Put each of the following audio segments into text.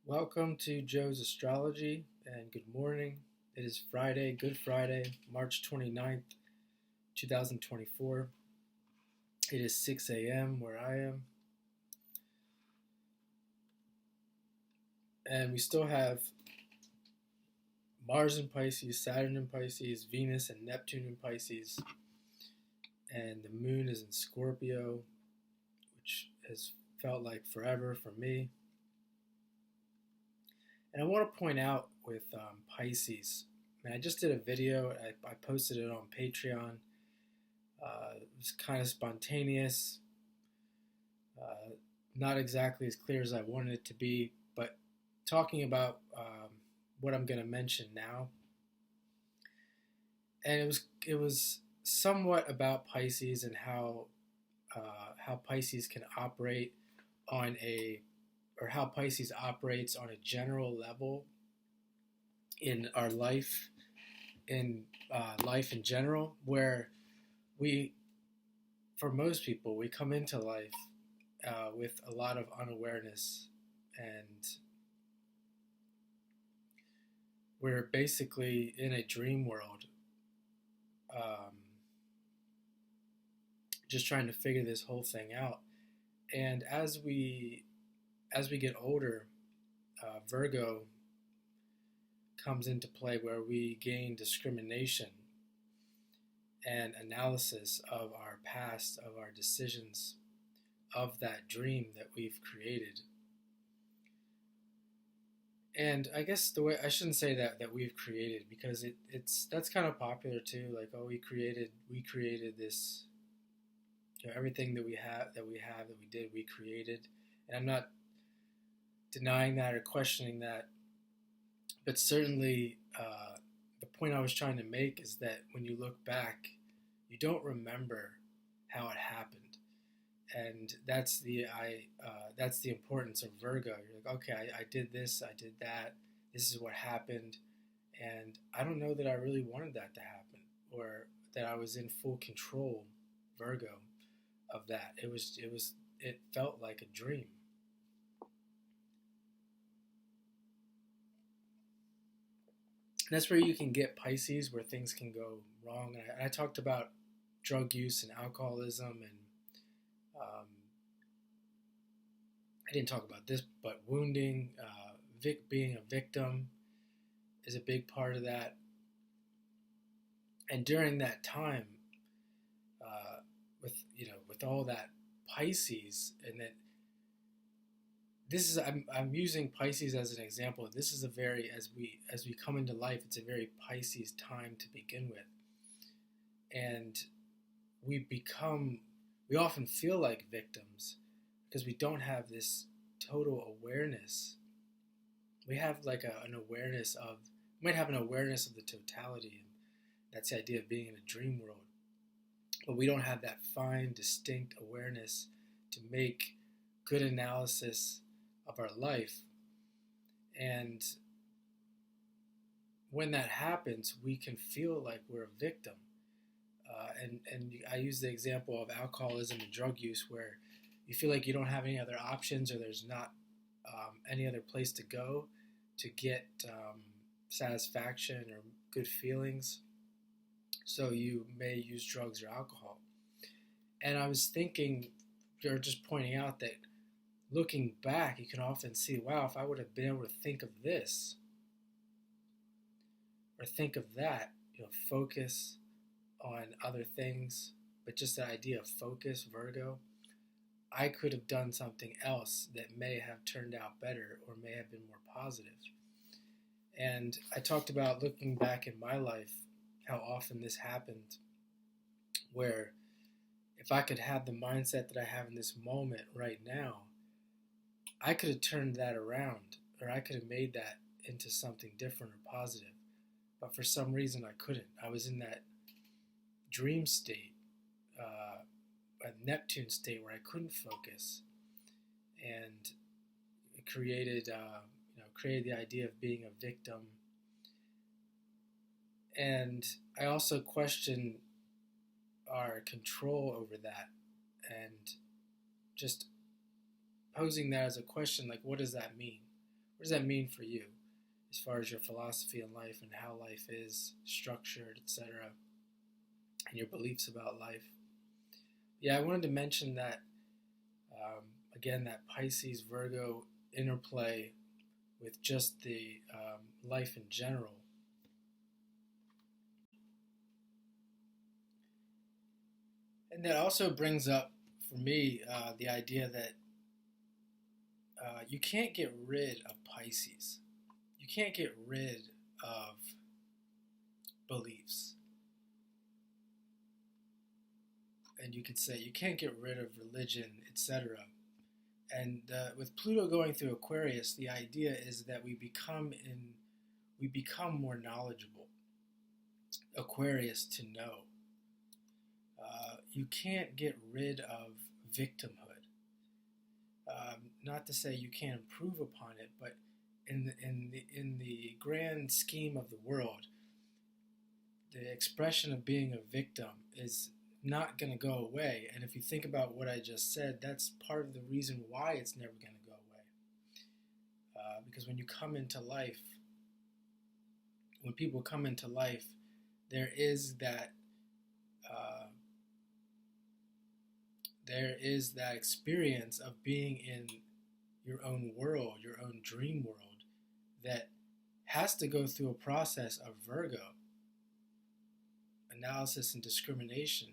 Welcome to Joe's Astrology and good morning. It is Friday, Good Friday, March 29th, 2024. It is 6 a.m. where I am. And we still have Mars in Pisces, Saturn in Pisces, Venus and Neptune in Pisces. And the moon is in Scorpio, which has felt like forever for me. And I want to point out with Pisces, I just did a video. I posted it on Patreon. It was kind of spontaneous, not exactly as clear as I wanted it to be, but talking about what I'm going to mention now. And it was somewhat about Pisces and how Pisces can operate on how Pisces operates on a general level in our life, in life in general, where for most people, we come into life with a lot of unawareness, and we're basically in a dream world, um, just trying to figure this whole thing out. And as we get older, Virgo comes into play, where we gain discrimination and analysis of our past, of our decisions, of that dream that we've created. And I guess the way I shouldn't say that we've created, because that's kind of popular too. Like, oh, we created this, everything that we did, we created. And I'm not denying that or questioning that, but certainly the point I was trying to make is that when you look back, you don't remember how it happened. And that's the importance of Virgo. You're like, okay, I did this, I did that. This is what happened, and I don't know that I really wanted that to happen, or that I was in full control, Virgo, of that. It felt like a dream. And that's where you can get Pisces, where things can go wrong. And I talked about drug use and alcoholism, and I didn't talk about this, but wounding, being a victim is a big part of that. And during that time, with all that Pisces, and that I'm using Pisces as an example. This is a very, as we come into life, it's a very Pisces time to begin with, and we often feel like victims because we don't have this total awareness. We have like we might have an awareness of the totality, and that's the idea of being in a dream world. But we don't have that fine, distinct awareness to make good analysis of our life. And when that happens, we can feel like we're a victim. And I use the example of alcoholism and drug use, where you feel like you don't have any other options, or there's not any other place to go to get satisfaction or good feelings. So you may use drugs or alcohol. And I was thinking, or just pointing out, that looking back, you can often see, wow, if I would have been able to think of this or think of that, focus on other things, but just the idea of focus, Virgo, I could have done something else that may have turned out better or may have been more positive. And I talked about, looking back in my life, how often this happened, where if I could have the mindset that I have in this moment right now, I could have turned that around, or I could have made that into something different or positive. But for some reason, I couldn't. I was in that dream state, a Neptune state, where I couldn't focus, and it created the idea of being a victim. And I also question our control over that, and just posing that as a question, like, what does that mean? What does that mean for you as far as your philosophy in life and how life is structured, etc., and your beliefs about life? Yeah, I wanted to mention that, again, that Pisces Virgo interplay with just the life in general. And that also brings up for me the idea that you can't get rid of Pisces. You can't get rid of beliefs. And you could say you can't get rid of religion, etc. And with Pluto going through Aquarius, the idea is that we become more knowledgeable. Aquarius, to know. You can't get rid of victimhood. Not to say you can't improve upon it, but in the grand scheme of the world, the expression of being a victim is not going to go away. And if you think about what I just said, that's part of the reason why it's never going to go away. Because when you come into life, when people come into life, there is that experience of being in your own world, your own dream world, that has to go through a process of Virgo, analysis and discrimination,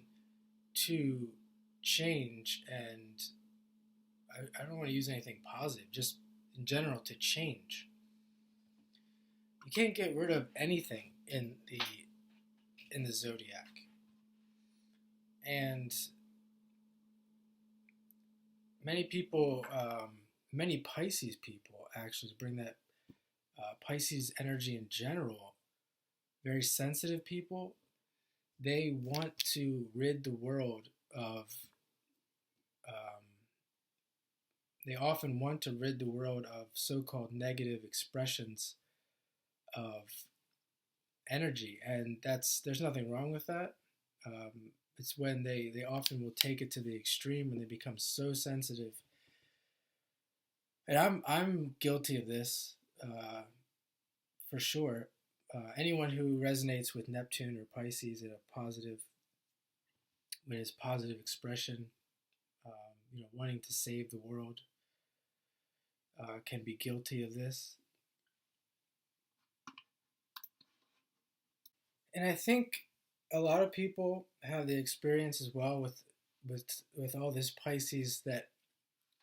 to change. And I don't want to use anything positive, just in general, to change. You can't get rid of anything in the zodiac. And many people, many Pisces people actually bring that Pisces energy in general. Very sensitive people, they want to rid the world of, they often want to rid the world of so-called negative expressions of energy. And there's nothing wrong with that. It's when they often will take it to the extreme and they become so sensitive. And I'm guilty of this, for sure. Anyone who resonates with Neptune or Pisces in a positive, when it's positive expression, wanting to save the world, can be guilty of this. And I think a lot of people have the experience as well with all this Pisces, that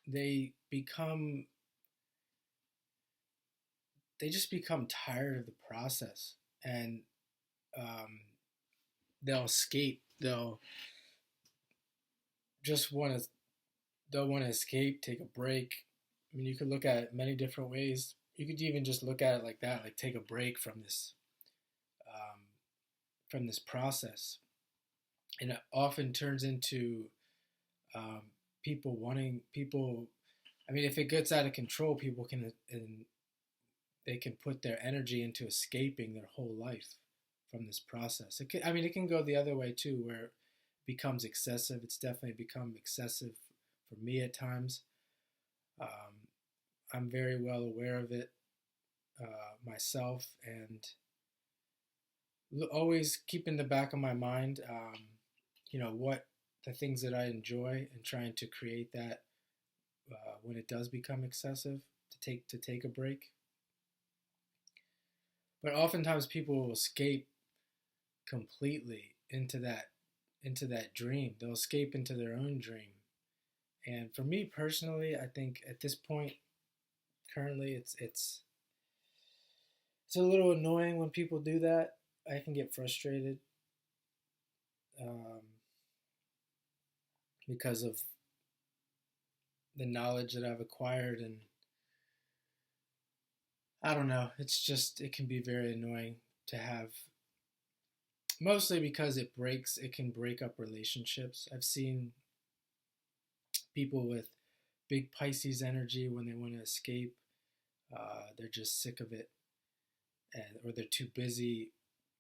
they just become tired of the process, and they'll escape. They'll want to escape, take a break. I mean, you could look at it many different ways. You could even just look at it like that, like take a break from this process. And it often turns into people. I mean, if it gets out of control, people can put their energy into escaping their whole life from this process. It can go the other way too, where it becomes excessive. It's definitely become excessive for me at times. I'm very well aware of it myself, and always keep in the back of my mind, what the things that I enjoy, and trying to create that when it does become excessive, to take a break. But oftentimes people will escape completely into that dream. They'll escape into their own dream. And for me personally, I think at this point, currently, it's a little annoying when people do that. I can get frustrated because of the knowledge that I've acquired, and I don't know. It can be very annoying to have, mostly because it can break up relationships. I've seen people with big Pisces energy, when they want to escape, they're just sick of it, or they're too busy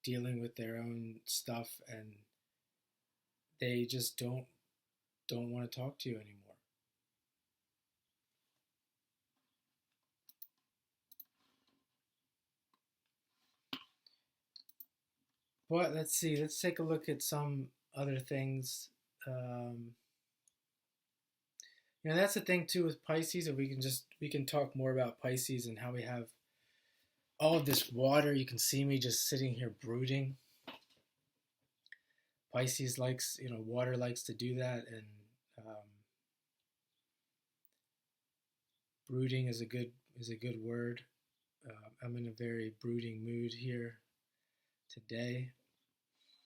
dealing with their own stuff, and they just don't want to talk to you anymore. But let's see. Let's take a look at some other things. Um, that's the thing too with Pisces. If we can talk more about Pisces and how we have all of this water. You can see me just sitting here brooding. Pisces likes, water likes to do that, and brooding is a good word. I'm in a very brooding mood here today.